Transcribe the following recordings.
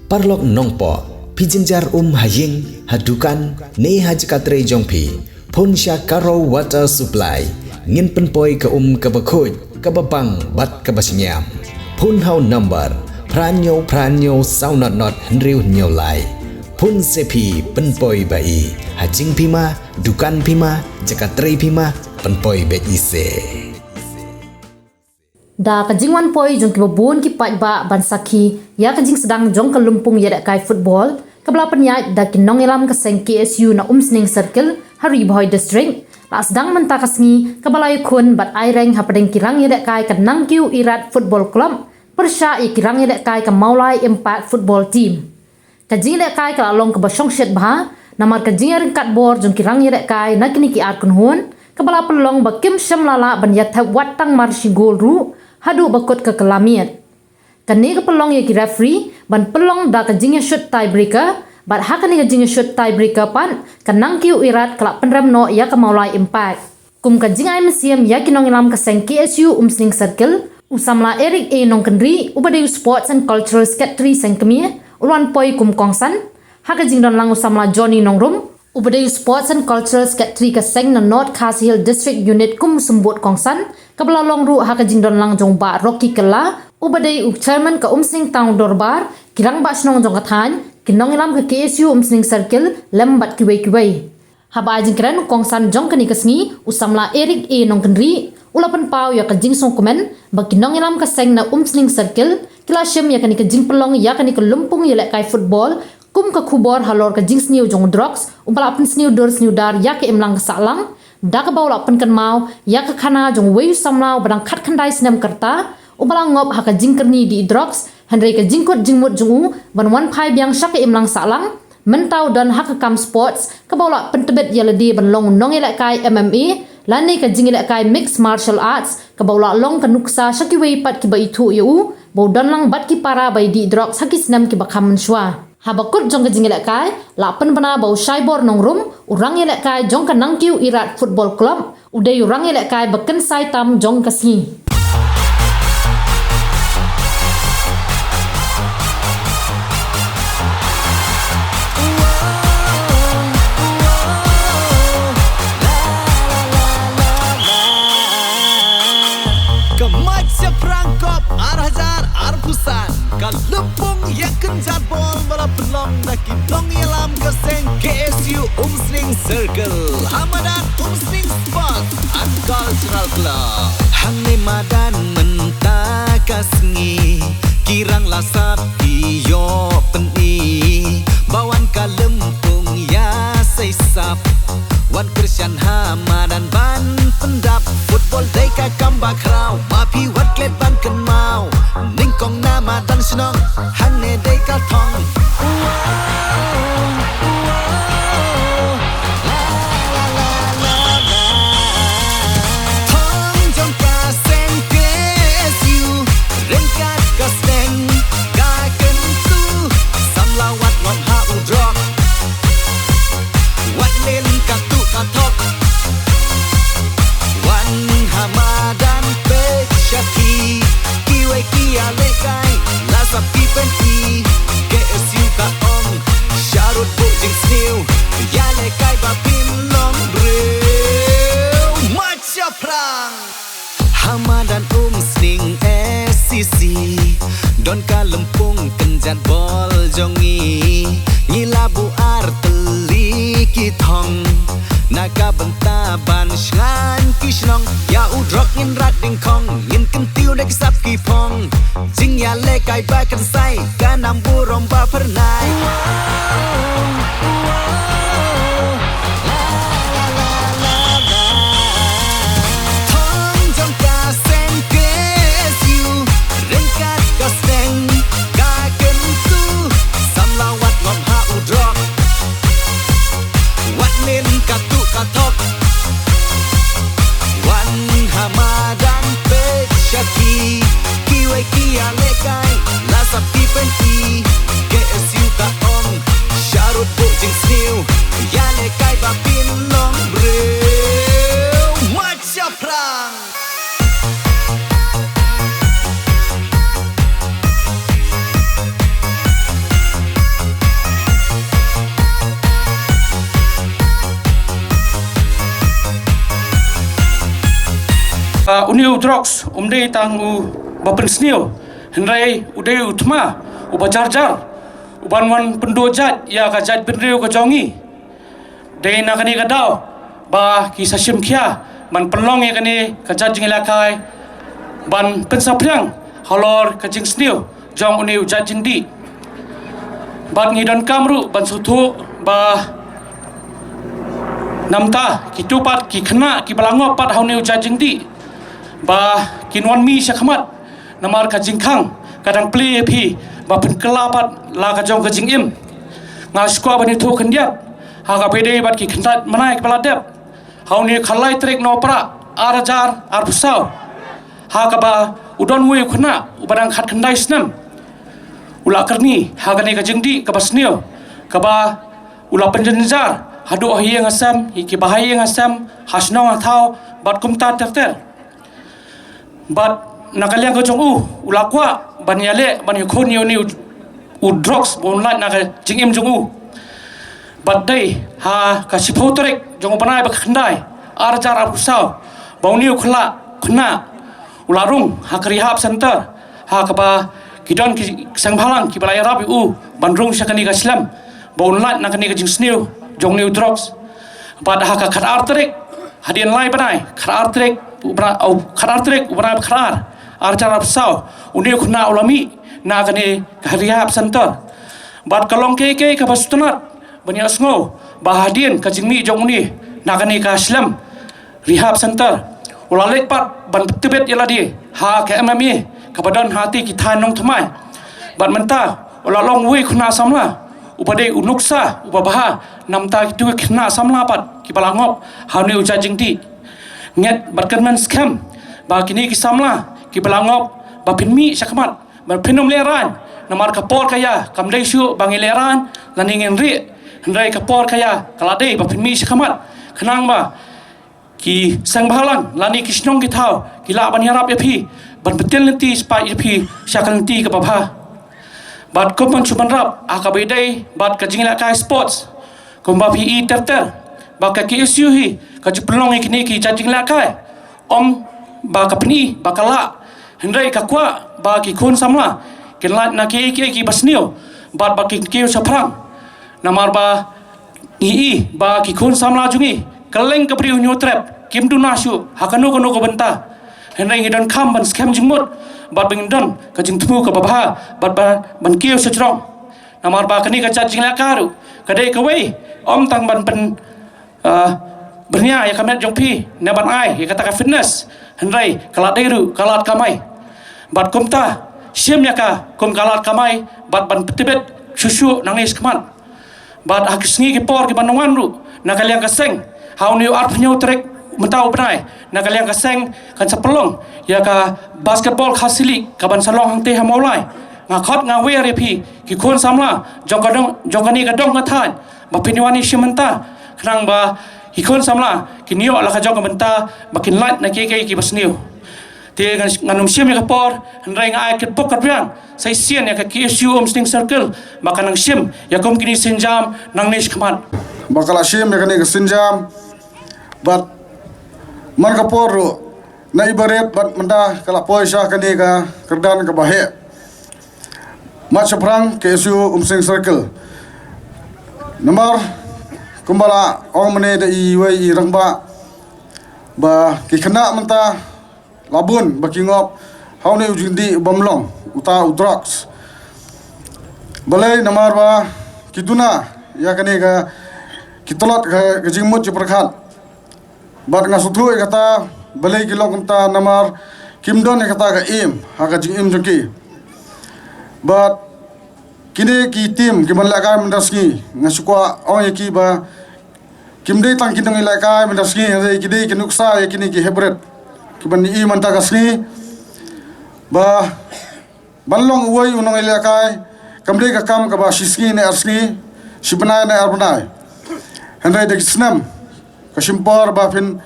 parlok nongpo pijinjar haying hadukan ne hajkatre jongpi ponsha karo water supply ngin penpoi ke kebakhoj kebabang bat kebasinyam pun hau number pranyo saunot henriu nyolai pun sepi penpoi bai hajing pima dukan pima jakatre pima penpoi be ise da kajing wan poi jong ki babon ki pat ba ban saki ya kajing sedang jong ke lumpung ya kai football kebla penyai da ki nong elam ke seng KSU na umsning circle hari boy district la sedang mentakasngi kebalai kun bat aireng hapadeng kirang ya kai ke nang kiu irat football club persya i kirang ya kai ke maulai impact football team kajing ya kai ke long ke basong shet bah namar kajing ringkat bor jong kirang ya kai na kini ki arkun hon kebala pelong bakim syam lala ban yatha watang marshi gol ru hadu bakut ke kelamiat. Kani ke pelong ya ki referee ban pelong da kajing shoot tiebreaker bat hakani kajing shoot tiebreaker pan kanang kiu irat kelak penrem no ya ke maulai impact. Kum kajing ai mesiam ya ki nong ilam ke seng KSU umsning circle usamla Eric A nong kendri ubadayu sports and cultural secretary seng kemia ulwan poi kum kongsan hakajing don lang usamla Johnny nong rum ubadayu sports and cultural secretary ke seng na North Khasi Hill district unit kum sembut kongsan kabla long ru hakajing don lang jong ba Rocky Kela ubadayu chairman ke umsning town dorbar kirang ba snong jong kathan kinong ilam ke KSU umsning circle lembat kiwei haba ajing kran kongsan jong kani kesngi usamla Eric A nong kendri ulapan pau ya kajing song komen ba kinong ilam ke seng na umsning circle kila syem ya kani kajing pelong ya kani ke lumpung ya lek kai football kum ke kubor halor kajing sniu jong drugs umpalapan sniu dor sniu dar ya ke imlang ke salang da ke bawla pen kan mau ya ke khana jong wei samlau badang khat khandai snem karta umpalang ngop ha kajing kerni di drugs handai kajing kot jingmut jungu ban wan phai biang syak ke imlang salang mentau dan hak kam sports ke bawla pen tebet ya ledi ban long nong elak kai MMA lani kajing elak kai mixed martial arts ke bawla long ke nuksa syaki wei pat ki ba itu yu bo dan lang bat ki para bai di drugs hakis snem ki bakam menshwa habakut jong kajing elak kai la pen bana bau shaibor nong rum urang elak kai jong ka nangkiu irat football club udai urang elak kai beken sai tam jong kasni Kalempung yang kencat bol malah pelong lagi dong ilam keseng KSU Umsning Circle Hamadan Umsning Sport and Cultural Club Hangni madan mentakasngi kirang lasap iyo peni bawan kalempung ya seisap wan Christian Hamadan ban pendap football day ka kambak raw mapi wat klet ban ken mau ningkong nama dan senong hane day ka thong thong jong ka sen KSU rengkat ka seng ka ken tu samlawat ngom ha udrok wat len ka tu ka thok wan Hamadan pe syaki kiwe kia lekai lasap kipen i KSU ka ong syarut bu jing sniu ya lekai bapin long breu maca prang Hamadan Umsning SCC don kalempung kenjat bol jongi ngilabu arteli kitong naga bentaban shan kishnong ya udrok ngin rat ding kong ngin kentiu dek sap ki pong jing ya lekai ba kan sai kanam burong ba pernai thong jong ka sen KSU rengkat ka seng ka kentu samlawat ngom ha udrok wat len ka tu ka thok wan Hamadan pe syaki kiwe kia lekai lasap kipen i KSU ka ong syarut Uniu drugs umdei tang bapen snio henrai udai utma ubajar ubanwan pendojat ya ka jat pendriu ka jongi dei nakani kadau ba ki sasim khia man pelong ya kani ka jat jingilakai ban pensapriang halor ka jing snio jong uniu jat jingdi ban ngidon kamru ban sutu ba namta ki tupat ki khna ki balangop pat hauniu jat jingdi ba kinwan mi syakhamat namar ka jingkhang kadang play pi ba pen kelapat la ka jong ka jingim nga skwa bani thu khandiap ha ka pede bat ki khantat manai kepala dep hauni khalai trek no pra arajar arbusau ha ka ba udon wi khna ubadang khat khandai snam ula karni ha ka ne ka jingdi ka basnio ka ba ula penjenjar hadu ahieng asam ki bahayeng asam hasnong athau bat kumta terter bat nakaliang ko jong ulakwa banyale banyu khon yo ni u drugs bonlat nak jingim jong bat dai ha ka sipotrek jong banai ba khandai arjar abusau bauniu khla khna ularung ha rehab center ha ka ba kidon ki sangbalang ki balai rap bandrung sakani ka islam bonlat nak ni ka jing sniu jong ni drugs bat ha ka khat artrek hadin lai banai khat artrek kharar trek ubra kharar arjar absau undi khuna ulami na kane rehab center bat kalong ke ka bastunat bani asngo bahadien ka jingmi jong ni na kane ka islam rehab center ulalek pat ban tibet yaladi ha ka mmi ka badan hati ki thanong thmai bat menta ulalong wi khuna samla upade unuksa ubabaha namta tu khna samla pat ki balangop hauni uja jingti nget barkanman scam ba kini ki samla ki balangop ba pinmi syakmat ba pinom leran namar kapor kaya kamdai syu bangi leran laningen ri hendrai kapor kaya kalade ba pinmi syakmat khnang ba ki sangbalang lani kisnong ki thau ki la ban harap yapi ban betel nanti spa yapi syakal nanti ka babha bat kompan chuban rap akabedai bat kajingla kai sports komba pi terter ba ka ki isu hi ka pelong ikni ki jajing la kai om ba kapni ba kala hendrai ka kwa ba ki khon samla kenlat na ki basnio bat ba ki saprang namar ba i ba ki khon samla jungi kaleng ka pri unyo trap kim du nasu hakano kono ko benta hendrai ngidan kham ban scam jingmut bat bingdon ka jingtmu ka babha bat ban kiu sachrong namar ba kani ka jajing la karu kadai ka wei om tang ban pen bernia ya kamet jong pi neban ai ya kata fitness hendrai kalat deru kalat kamai bat kumta sim ya ka kum kalat kamai bat ban petibet susu nangis kemat bat hakisngi ki por ki banongan ru nakaliang kaseng hauniu art nyu trek mentau benai nakaliang kaseng kan sepelong ya ka basketball khasili ka ban salong hang te hamolai ngakot ngawe repi ki khon samla jongkani kadong ngathan ba piniwani simenta khnang ba hikon samla kinio ala ka jong benta makin lat na ke ki basniu te nganum sim ya por hendrai ngai ke pokat riang sai sian ya ka KSU Omsting Circle makanang sim ya kom kini sinjam nang nish khamat bakala sim ya kani sinjam bat man ka por na ibaret bat menda kala poisa kani ka kerdan ka bahe mat saprang KSU Omsting Circle nomor kumbala ong mene da i rangba ba ki khana menta labun ba ki ngop haune ujindi bamlong uta udrox balai namar ba ki duna ya kane ga ki tolat ga jingmut ji prakhat bat nga suthu kata balai ki lok ta namar kimdon kata ga im ha ga jing im joki bat kini ki tim ki malaka mendaski ngasukwa ong ki ba kimdei tang kidang ilaka mendaski hade kidei ki nuksa ya kini ki hebret ki bani i manta kasni ba banlong uai unong ilaka kamdei ka kam ka ba shiski ne arsni shibnai ne arbnai handai de snam ka shimpor ba fin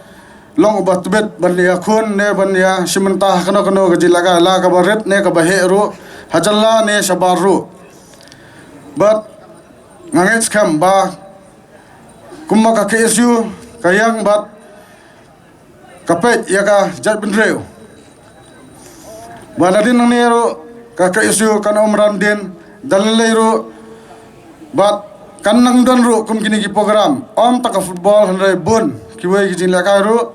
long ubat bet ban ya khun ne ban ya shimanta kano ga jilaga la ka baret ne ka ba heru hajalla ne shabaru but ngangets kam ba kumma ka KSU kayang bat kapet ya ka jat bendreu banadin nang nero ka isu kan omrandin dalilero bat kan nang don ro kum kini ki program om tak football handai bun ki wei ki jin la ka ro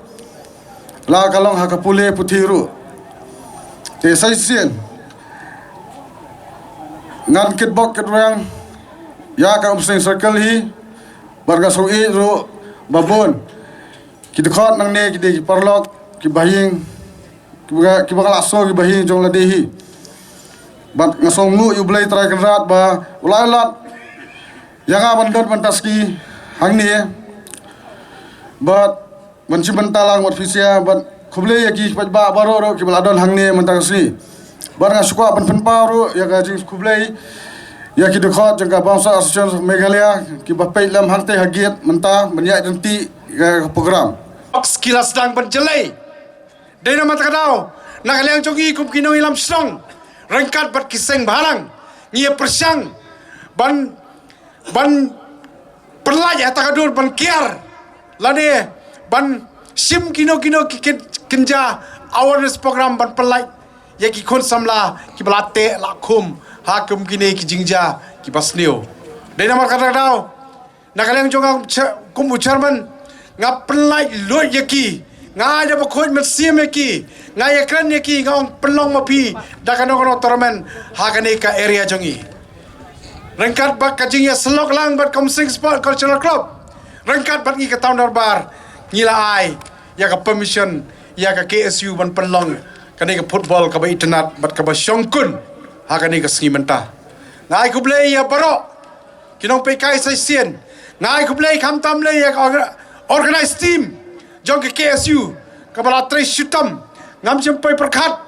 la kalong ha ka pule puthiru te sai sien ngan kit bok kit rang ya ka umsing circle hi barga so e ro babon ki dekhot nang ne ki parlok ki bahing ki bakal aso ki bahing jong la dehi bat ngasongu yu blai trai kenrat ba ulailat yang bandot bantaski hang ni bat banci bantalang wat fisia bat khuble ya ki ba baro ro ki baladon hang ni mantasi bar ngasukwa ban paru ya ga jing khuble ya ki dekhot jangka bangsa association Meghalaya ki bapai lam hang te hagiat menta banyak nanti program Skilas dang berjelai. Dena mata kadau. Nak liang jogi kum kino ilam strong. Rengkat bat kiseng barang. Ngia persyang. Ban perlaj atau kadur ban kiar. Lade ban sim kino kenja awareness program ban perlaj. Ya ki kon samla ki belate lakum hakum kini ki jingja ki pasnio. Dena mata kadau. Nak liang jonga kum ucarman ngap pelai luat yaki ngai ada bakoi mersiam yaki ngai ekran yaki ngong pelong mapi dah kano tournament hakane ka area jongi rengkat bak kajing ya selok lang bat komsing sport cultural club rengkat bat ngi ka town darbar ngila ai ya ka permission ya ka KSU ban pelong kane ka football ka ba internet bat ka ba syongkun hakane ka sngi menta ngai ku play ya baro kinong pe kai sai sien ngai ku play kham tam le ya organized team jong ke KSU kabala tres shutam ngam jempai perkhat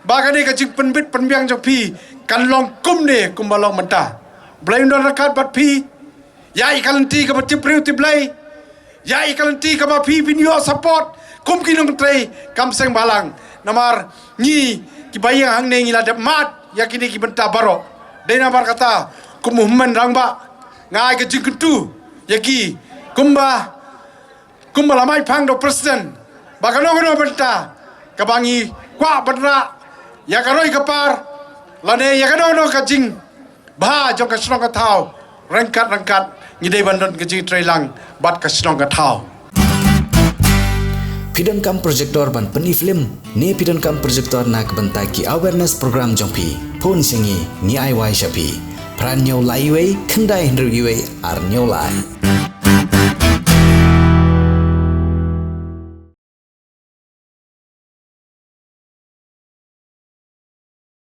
bagane ka jing penbit penbiang jong pi kan long kum ne kumbalong menta blai ndon rakat bat pi ya ikalanti ka bat priu ti blai ya ikalanti ka ba pi video support kum kinong trei kam seng balang namar ni ki bayang hang ne ngila dap mat ya kini ki benta baro dena bar kata kum muhammad rangba ngai ka jing kentu ya ki kumba lamai pang do presiden bakano benta kabangi kwa badra ya karoi kapar lane ya kano kajing ba jong ka strong ka thau rangkat ngidei bandon kajing trailang bat ka strong ka thau Pidon kam projector ban peni film ne pidon kam projector nak bentaki awareness program jongpi phone singi ni ai wai shapi pran nyau lai wei khandai hendru wei ar nyau lai